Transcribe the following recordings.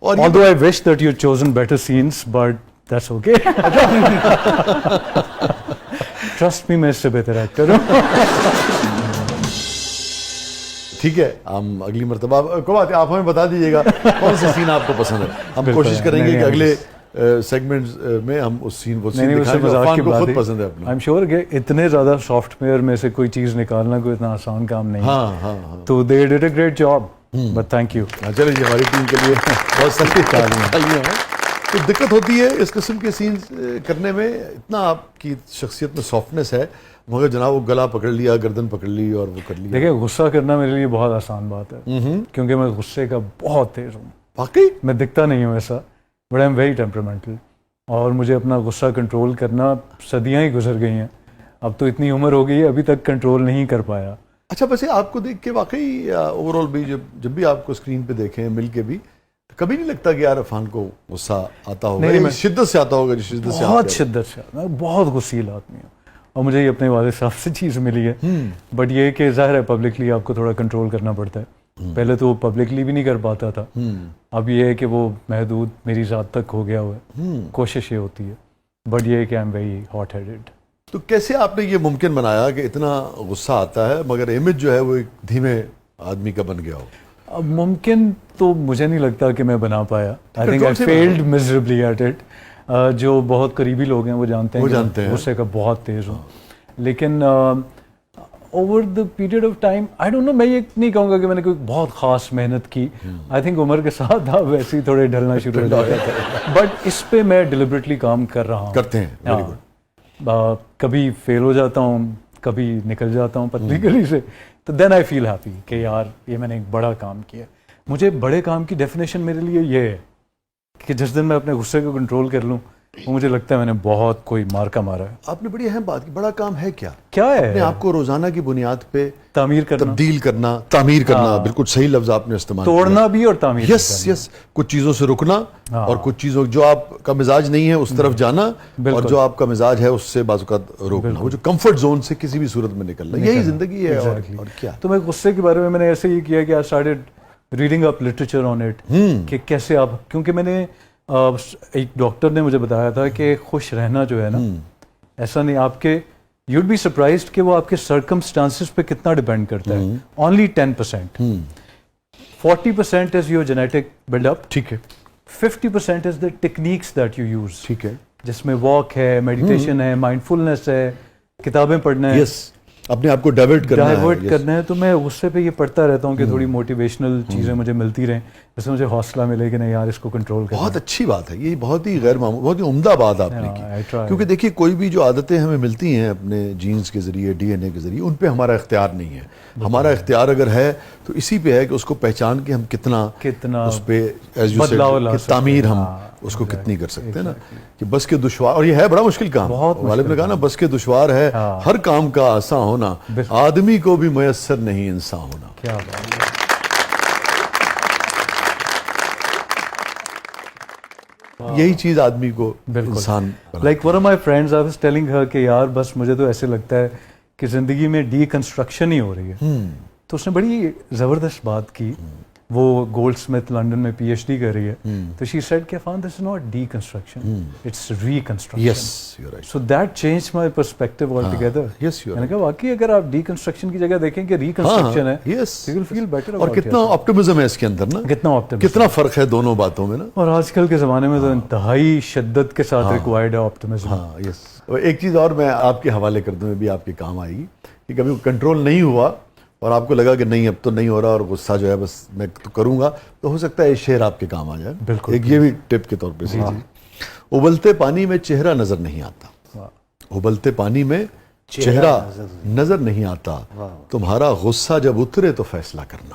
Although I wish that you'd chosen better scenes, but that's okay. Trust me, میں اس سے بہتر actor ہوں. ٹھیک ہے, ہم اگلی مرتبہ کوئی بات آپ ہمیں بتا دیجیے گا کون سے سین آپ کو پسند ہے. ہم کوشش کریں گے کہ اگلے سیگمنٹ میں ہم اس سین کو دکھائیں گے. عرفان کو خود پسند ہے اپنا. I'm sure کہ اتنے زیادہ سافٹ ویئر میں سے کوئی چیز نکالنا کوئی اتنا آسان کام نہیں. ہاں تو they did a great job. But thank you. چلے جی, ہماری ٹیم کے لیے بہت ساری تالیاں ہیں. تو دقت ہوتی ہے اس قسم کے سینز کرنے میں, اتنا آپ کی شخصیت میں سافٹنس ہے, مگر جناب وہ گلا پکڑ لیا, گردن پکڑ لی اور وہ کر لیا. دیکھیں, غصہ کرنا میرے لیے بہت آسان بات ہے کیونکہ میں غصے کا بہت تیز ہوں. واقعی میں دکھتا نہیں ہوں ایسا, بٹ آئی ایم ویری ٹیمپرامنٹل, اور مجھے اپنا غصہ کنٹرول کرنا صدیاں ہی گزر گئی ہیں. اب تو اتنی عمر ہو گئی ہے, ابھی تک کنٹرول نہیں کر پایا. اچھا, ویسے آپ کو دیکھ کے واقعی اوور آل بھی جب بھی آپ کو اسکرین پہ دیکھیں مل کے بھی کبھی نہیں لگتا کہ یار عرفان کو غصہ آتا ہوگا؟ نہیں, شدت سے آتا ہوگا. جو شدت سے بہت شدت سے, میں بہت غصیل آدمی ہوں, اور مجھے یہ اپنے والد صاحب سے چیز ملی ہے. بٹ یہ کہ ظاہر ہے پبلکلی آپ کو تھوڑا کنٹرول کرنا پڑتا ہے. پہلے تو وہ پبلکلی بھی نہیں کر پاتا تھا, اب یہ ہے کہ وہ محدود میری ذات تک ہو گیا ہوا ہے. کوشش یہ ہوتی ہے, بٹ یہ ہے کہ I am very hot headed. تو کیسے آپ نے یہ ممکن بنایا کہ اتنا غصہ آتا ہے مگر امیج جو ہے وہ ایک دھیمے آدمی کا بن گیا ہو؟ اب ممکن تو مجھے نہیں لگتا کہ میں بنا پایا. I think I failed miserably at it. جو بہت قریبی لوگ ہیں وہ جانتے ہیں غصے کا بہت تیز ہوں. لیکن over the period of time I don't know, میں یہ نہیں کہوں گا کہ میں نے کوئی بہت خاص محنت کی. آئی تھنک عمر کے ساتھ آپ ویسے ہی تھوڑے ڈھلنا شروع ہو جاتے ہیں, بٹ اس پہ میں ڈیلیبریٹلی کام کر رہا ہوں. کرتے ہیں. کبھی فیل ہو جاتا ہوں, کبھی نکل جاتا ہوں پتلی گلی سے, تو دین آئی فیل ہیپی کہ یار یہ میں نے ایک بڑا کام کیا. مجھے بڑے کام کی ڈیفینیشن میرے لیے یہ ہے کہ جس دن میں اپنے غصے کو کنٹرول کر لوں, وہ مجھے لگتا ہے میں نے بہت کوئی مارکا مارا ہے. آپ نے بڑی اہم بات کی, بڑا کام ہے کیا ہے؟ اپنے آپ کو روزانہ کی بنیاد پہ تعمیر کرنا, تبدیل کرنا, تعمیر کرنا. بالکل صحیح لفظ آپ نے استعمال کیا. توڑنا بھی اور تعمیر. یس, کچھ چیزوں سے رکنا اور کچھ چیزوں جو آپ کا مزاج نہیں ہے اس طرف جانا, اور جو آپ کا مزاج ہے اس سے بعض اوقات روکنا. وہ جو کمفرٹ زون سے کسی بھی صورت میں نکلنا, یہی زندگی ہے. اور کیا. تو میں غصے کے بارے میں نے ایسے ہی کیا کہ I started reading up literature on it, کہ کیسے آپ, کیونکہ میں نے ایک ڈاکٹر نے مجھے بتایا تھا کہ خوش رہنا جو ہے نا, ایسا نہیں آپ کے, یو وڈ بی سرپرائزڈ کہ وہ آپ کے سرکمسٹانسز پہ کتنا ڈیپینڈ کرتا ہے. Only 10%. 40% is your genetic build up. ٹھیک ہے. 50% is the techniques that you use. ٹھیک ہے. جس میں واک ہے, میڈیٹیشن ہے, مائنڈ فلنس ہے, کتابیں پڑھنا ہے, اپنے آپ کو ڈائیورٹ کرنا ہے. تو میں غصے پہ یہ پڑھتا رہتا ہوں کہ تھوڑی موٹیویشنل چیزیں مجھے ملتی رہیں, جس سے مجھے حوصلہ ملے کہ نہیں یار اس کو کنٹرول کرنا. بہت اچھی بات ہے یہ, بہت ہی غیر معمولی, بہت ہی عمدہ بات آپ نے کی. کیونکہ دیکھیے کوئی بھی جو عادتیں ہمیں ملتی ہیں اپنے جینز کے ذریعے, ڈی این اے کے ذریعے, ان پہ ہمارا اختیار نہیں ہے. ہمارا اختیار اگر ہے تو اسی پہ ہے کہ اس کو پہچان کے ہم کتنا اس پہ تعمیر ہم اس کو کتنی کر سکتے ہیں نا. کہ بس کے دشوار, اور یہ ہے بڑا مشکل کام. غالب نے کہا نا بس کے دشوار ہے ہر کام کا آسان ہونا, آدمی کو بھی میسر نہیں انسان ہونا. کیا بات ہے. یہی چیز آدمی کو انسان. Like one of my friends, I was telling her کہ یار بس مجھے تو ایسے لگتا ہے کہ زندگی میں ڈی کنسٹرکشن ہی ہو رہی ہے. تو اس نے بڑی زبردست بات کی. وہ گولڈ اسمتھ لنڈن میں پی ایچ ڈی کر رہی ہے. تو شی سیڈ کہ Irfan this is not deconstruction, it's reconstruction. So that change my perspective altogether. میں نے کہا واقعی اگر آپ ڈی کنسٹرکشن کی جگہ دیکھیں کہ ری کنسٹرکشن ہے, یو ول فیل بیٹر. اور کتنا آپٹمزم ہے اس کے اندر نا, کتنا فرق ہے دونوں باتوں میں نا. اور آج کل کے زمانے میں تو انتہائی شدت کے ساتھ ریکوائرڈ ہے آپٹمزم. ایک چیز اور میں آپ کے حوالے کر دوں, بھی آپ کے کام آئے گی, کہ کبھی کنٹرول نہیں ہوا اور آپ کو لگا کہ نہیں اب تو نہیں ہو رہا اور غصہ جو ہے بس میں تو کروں گا, تو ہو سکتا ہے یہ شعر آپ کے کام آ جائے. بالکل. ایک یہ بھی ٹپ کے طور پہ. ابلتے پانی میں چہرہ نظر نہیں آتا, ابلتے پانی میں چہرہ نظر نہیں آتا, تمہارا غصہ جب اترے تو فیصلہ کرنا.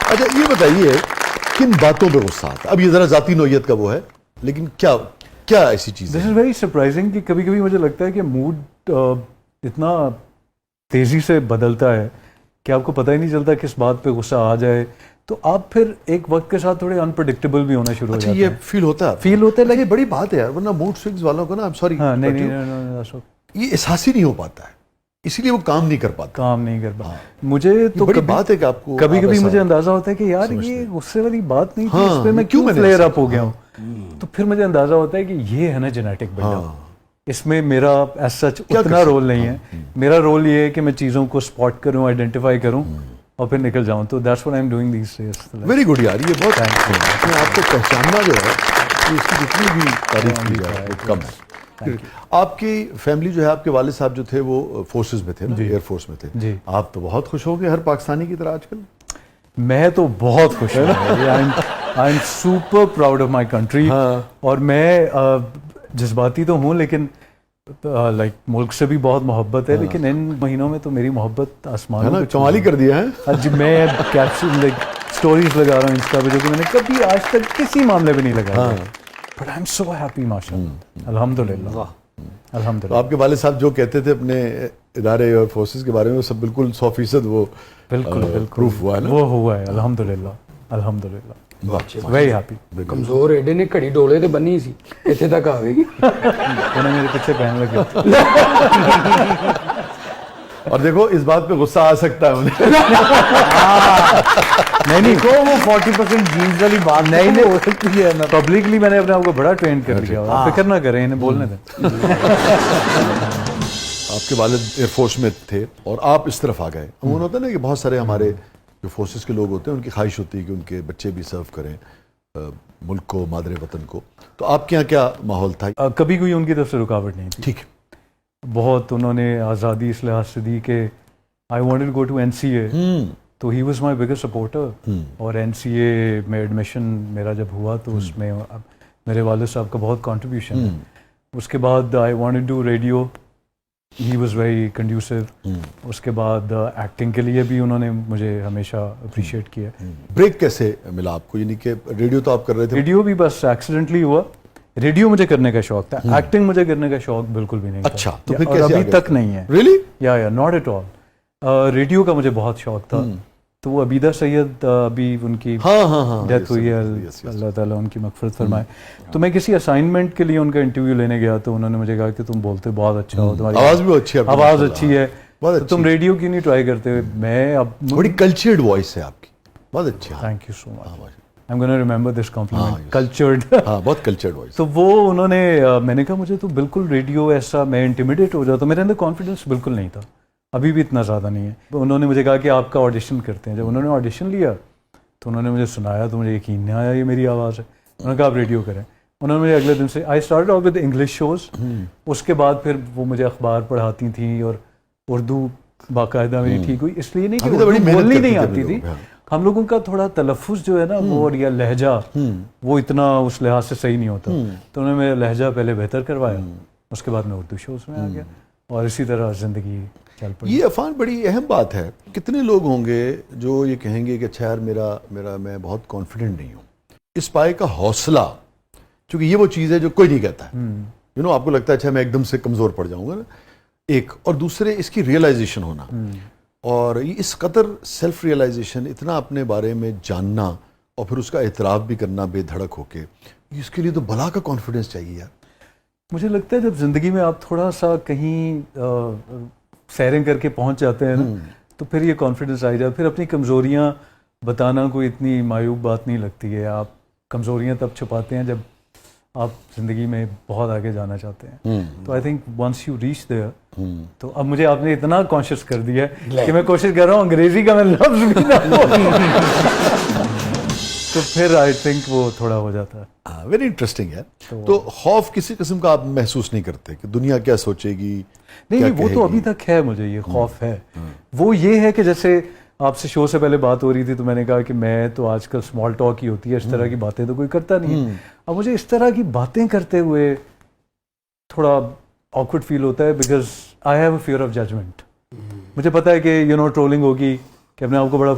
اچھا یہ بتائیے کن باتوں پہ غصہ آتا؟ اب یہ ذرا ذاتی نوعیت کا وہ ہے, لیکن کیا ایسی چیز ہے؟ دس از ویری سرپرائزنگ کہ کبھی کبھی مجھے لگتا ہے کہ موڈ اتنا تیزی سے بدلتا ہے کہ آپ کو پتہ ہی نہیں چلتا کس بات پہ غصہ آ جائے, تو آپ پھر ایک وقت کے ساتھ تھوڑے انپریڈکٹیبل بھی ہونا شروع ہو جاتے ہیں. یہ فیل ہوتا ہے لیکن بڑی بات ہے یار, ورنہ موڈ سوئنگز والوں کو نا, I'm sorry, یہ احساس ہی نہیں ہو پاتا ہے. اسی لیے وہ کام نہیں کر پاتا. کام نہیں کر پاتا. مجھے تو بڑی بات ہے کہ آپ کو کبھی کبھی مجھے اندازہ ہوتا ہے کہ یار یہ غصے والی بات نہیں تھی, اس پہ میں کیوں فلیئر اپ ہو گیا ہوں. تو پھر مجھے اندازہ ہوتا ہے کہ یہ ہے نا جینیٹک بلڈ اپ, اس میں میرا ایز سچ اتنا رول نہیں ہے. میرا رول یہ ہے کہ میں چیزوں کو اسپاٹ کروں, آئیڈینٹیفائی کروں اور پھر نکل جاؤں. تو that's what I am doing these days. Very good یار, یہ بہت اپنے آپ کو پہچاننا جو ہے اس کی جتنی بھی تعریف کی جائے وہ کم ہے. آپ کی فیملی جو ہے, آپ کے والد صاحب جو تھے وہ فورسز میں تھے نا, ایئر فورس میں تھے. آپ تو بہت خوش ہو گئے ہر پاکستانی کی طرح آج کل. میں تو بہت خوش ہوں, I am super proud of my country. اور میں جذباتی تو ہوں لیکن لائک ملک سے بھی بہت محبت ہے, لیکن ان مہینوں میں تو میری محبت آسمانوں پہ کمالی کر دیا ہے. جب میں کیپشن لائک اسٹوریز لگا رہا ہوں انسٹا پہ, جو کہ میں نے کبھی آج تک کسی معاملے پہ نہیں لگایا. But I am so happy ماشاء اللہ, الحمد للہ الحمد للہ. آپ کے والد صاحب جو کہتے تھے اپنے ادارے اور فورسز کے بارے میں, وہ سب بالکل 100% وہ بالکل پروف ہوا ہے نا, وہ ہوا ہے الحمد للہ الحمد للہ. Very happy. کمزور ایڈے نے گھڑی ڈولے تے بنی سی, اتنے تک آ گئی. انہوں میرے پیچھے پہن لگے. اور دیکھو اس بات پہ غصہ آ سکتا ہے انہیں. نہیں کو وہ 40% جینز والی بات نہیں ہو سکتی ہے. پبلکلی میں نے اپنے آپ کو بڑا ٹرین کر لیا. فکر نہ کریں, انہیں بولنے دیں. آپ کے والد ایئر فورس میں تھے اور آپ اس طرف آ گئے. عموماً ہوتا ہے نا کہ بہت سارے ہمارے جو فورسز کے لوگ ہوتے ہیں ان کی خواہش ہوتی ہے کہ ان کے بچے بھی سرو کریں ملک کو, مادر وطن کو. تو آپ کے یہاں کیا ماحول تھا؟ کبھی کوئی ان کی طرف سے رکاوٹ نہیں تھی. ٹھیک ہے. بہت انہوں نے آزادی اس لحاظ سے دی کہ I wanted to go to NCA, تو he was my biggest supporter. اور NCA میں ایڈمیشن میرا جب ہوا تو اس میں میرے والد صاحب کا بہت کنٹریبیوشن ہے. اس کے بعد I wanted to radio, he was very conducive. اس کے بعد ایکٹنگ کے لیے بھی انہوں نے مجھے ہمیشہ اپریشیٹ کیا. بریک کیسے ملا آپ کو, یعنی کہ ریڈیو تو آپ کر رہے تھے؟ ریڈیو بھی بس ایکسیڈنٹلی ہوا. ریڈیو مجھے کرنے کا شوق تھا, ایکٹنگ مجھے کرنے کا شوق بالکل بھی نہیں تھا. اچھا, تو پھر کیسے ابھی تک نہیں ہے. ریئلی؟ یا ناٹ ایٹ آل. ریڈیو کا مجھے بہت شوق تھا. تو وہ عبیدہ سید ابھی ان کی ڈیتھ ہوئی ہے, اللہ تعالیٰ ان کی مغفرت فرمائے. تو میں کسی اسائنمنٹ کے لیے ان کا انٹرویو لینے گیا, تو انہوں نے مجھے کہا کہ تم بولتے بہت اچھا ہو, تمہاری آواز بھی اچھی ہے, آواز اچھی ہے, تم ریڈیو کیوں نہیں ٹرائی کرتے. میں اب بڑی کلچرڈ وائس ہے آپ کی, بہت اچھی. Thank you so much. I'm going to remember this compliment. Cultured. بہت کلچرڈ وائس. تو وہ انہوں نے, میں نے کہا مجھے تو بالکل ریڈیو ایسا, میں انٹیمیڈیٹ ہو جاتا, میرے اندر کانفیڈنس بالکل نہیں تھا, ابھی بھی اتنا زیادہ نہیں ہے. انہوں نے مجھے کہا کہ آپ کا آڈیشن کرتے ہیں. جب انہوں نے آڈیشن لیا تو انہوں نے مجھے سنایا تو مجھے یقین نہیں آیا یہ میری آواز ہے. انہوں نے کہا آپ ریڈیو کریں. انہوں نے مجھے اگلے دن سے I started off with English shows. اس کے بعد پھر وہ مجھے اخبار پڑھاتی تھیں اور اردو باقاعدہ میری ٹھیک ہوئی. اس لیے نہیں کہ بولنی نہیں آتی تھی, ہم لوگوں کا تھوڑا تلفظ جو ہے نا وہ, یا لہجہ وہ اتنا اس لحاظ سے صحیح نہیں ہوتا. تو انہوں نے میرا لہجہ پہلے بہتر کروایا, اس کے بعد میں اردو شوز میں آ گیا اور اسی طرح زندگی چل پڑی. یہ عفان بڑی اہم بات ہے. کتنے لوگ ہوں گے جو یہ کہیں گے کہ اچھا یار میرا میں بہت کانفیڈنٹ نہیں ہوں. اس پائے کا حوصلہ, چونکہ یہ وہ چیز ہے جو کوئی نہیں کہتا ہے. آپ کو لگتا ہے اچھا میں ایک دم سے کمزور پڑ جاؤں گا نا, ایک, اور دوسرے اس کی ریئلائزیشن ہونا, اور اس قدر سیلف ریئلائزیشن, اتنا اپنے بارے میں جاننا اور پھر اس کا اعتراف بھی کرنا بے دھڑک ہو کے, اس کے لیے تو بلا کا کانفیڈنس چاہیے یار. مجھے لگتا ہے جب زندگی میں آپ تھوڑا سا کہیں سیرنگ کر کے پہنچ جاتے ہیں نا, تو پھر یہ کانفیڈنس آ جائے. پھر اپنی کمزوریاں بتانا کوئی اتنی معیوب بات نہیں لگتی ہے. آپ کمزوریاں تب چھپاتے ہیں جب آپ زندگی میں بہت آگے جانا چاہتے ہیں. تو I think once you reach there, تو اب مجھے آپ نے اتنا کانشیس کر دیا ہے کہ میں کوشش کر رہا ہوں انگریزی کا میں لفظ بھی نہ تو پھر آئی تھنک وہ تھوڑا ہو جاتا ہے. ویری انٹرسٹنگ ہے. تو خوف کسی قسم کا آپ محسوس نہیں کرتے کہ دنیا کیا سوچے گی؟ نہیں, وہ تو ابھی تک ہے, مجھے یہ خوف ہے. وہ یہ ہے کہ جیسے آپ سے شو سے پہلے بات ہو رہی تھی تو میں نے کہا کہ میں تو آج کل اسمال ٹاک ہی ہوتی ہے, اس طرح کی باتیں تو کوئی کرتا نہیں ہے. اب مجھے اس طرح کی باتیں کرتے ہوئے تھوڑا آکورڈ فیل ہوتا ہے, because I have a fear of judgement. مجھے پتا ہے کہ ٹرولنگ ہوگی, کہ اپنے آپ کو بڑا